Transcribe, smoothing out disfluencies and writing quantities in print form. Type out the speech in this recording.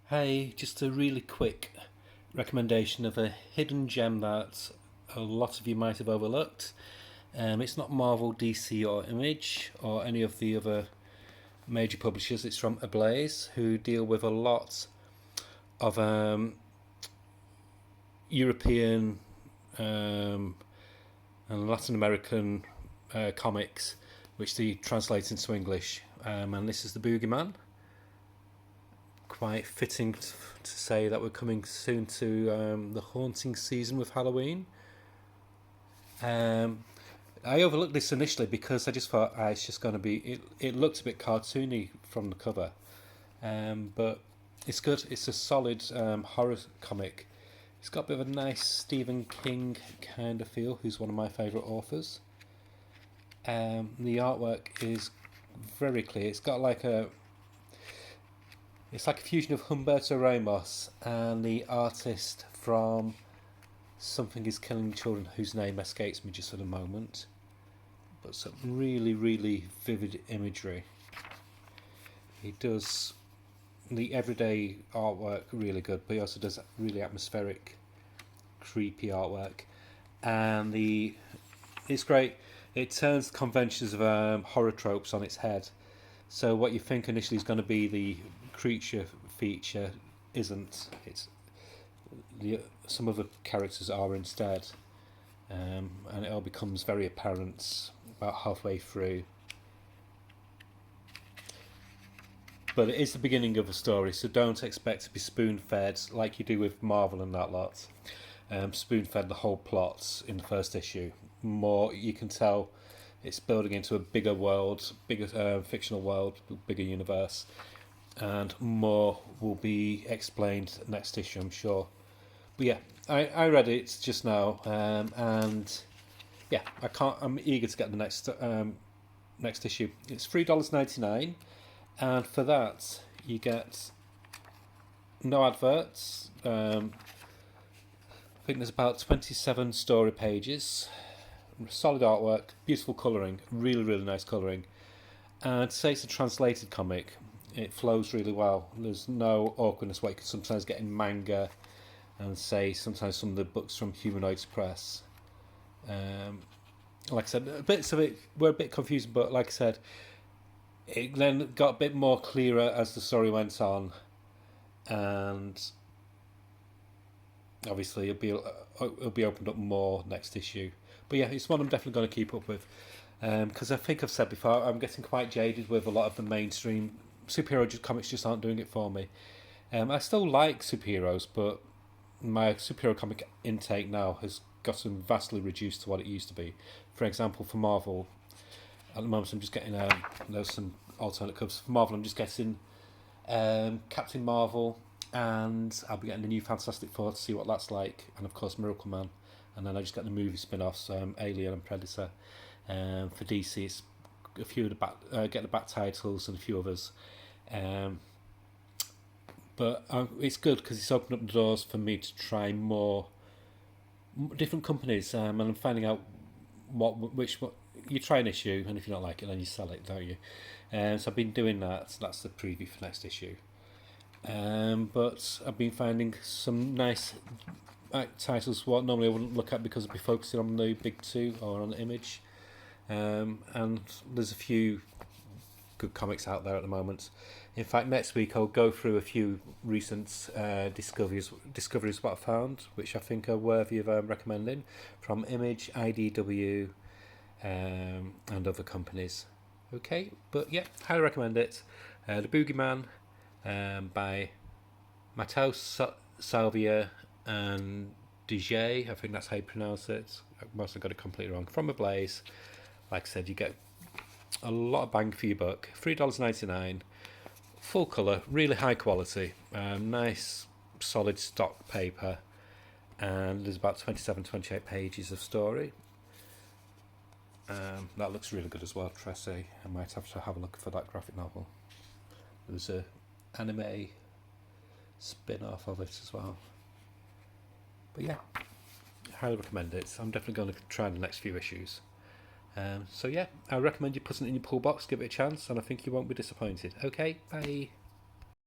Hey, just a really quick recommendation of a hidden gem that a lot of you might have overlooked. It's not Marvel, DC, or Image, or any of the other major publishers. It's from Ablaze, who deal with a lot of European and Latin American comics, which they translate into English. And this is the Boogyman. Quite fitting to say that we're coming soon to the haunting season with Halloween. I overlooked this initially because I just thought it's just going to be. It looked a bit cartoony from the cover, but it's good. It's a solid horror comic. It's got a bit of a nice Stephen King kind of feel, who's one of my favourite authors. The artwork is very clear. It's like a fusion of Humberto Ramos and the artist from Something is Killing Children, whose name escapes me just for the moment. But some really, really vivid imagery. He does the everyday artwork really good, but he also does really atmospheric, creepy artwork. And it's great. It turns conventions of horror tropes on its head. So what you think initially is going to be the creature feature isn't. Some of the characters are instead, and it all becomes very apparent about halfway through. But it is the beginning of a story, so don't expect to be spoon-fed like you do with Marvel and that lot. Spoon-fed the whole plot in the first issue. More, you can tell it's building into a bigger world, bigger fictional world, bigger universe, and more will be explained next issue, I'm sure. But yeah, I read it just now, and yeah, I'm eager to get the next issue. It's $3.99, and for that you get no adverts. I think there's about 27 story pages, solid artwork, beautiful colouring, really really nice colouring, and to say it's a translated comic, it flows really well. There's no awkwardness what you can sometimes get in manga, and say sometimes some of the books from Humanoids Press. Like I said, bits of it were a bit confusing, but like I said, it then got a bit more clearer as the story went on, and obviously it'll be opened up more next issue. But yeah, it's one I'm definitely going to keep up with, because I think I've said before, I'm getting quite jaded with a lot of the mainstream superhero comics. Just aren't doing it for me. I still like superheroes, but my superhero comic intake now has gotten vastly reduced to what it used to be. For example, for Marvel, at the moment I'm just getting there's some alternate covers for Marvel. I'm just getting Captain Marvel, and I'll be getting the new Fantastic Four to see what that's like, and of course Miracle Man, and then I just get the movie spin-offs, Alien and Predator. For DC, it's a few of the back titles and a few others. But it's good because it's opened up the doors for me to try more different companies, and I'm finding out which you try an issue, and if you don't like it, then you sell it, don't you? So I've been doing that. So that's the preview for next issue. But I've been finding some nice titles what normally I wouldn't look at because I'd be focusing on the big two or on the Image. And there's a few good comics out there at the moment. In fact, next week I'll go through a few recent discoveries what I found, which I think are worthy of recommending, from Image, IDW, and other companies. Okay, but yeah, highly recommend it. The Boogeyman, by Matteo Salvia and DJ, I think that's how you pronounce it. I must have got it completely wrong. From Ablaze. Like I said, you get a lot of bang for your buck. $3.99, full colour, really high quality, nice solid stock paper, and there's about 27-28 pages of story. That looks really good as well, Tracy. I might have to have a look for that graphic novel. There's a anime spin-off of it as well. But yeah, highly recommend it. I'm definitely going to try the next few issues. So yeah, I recommend you put it in your pull box, give it a chance, and I think you won't be disappointed. Okay, bye.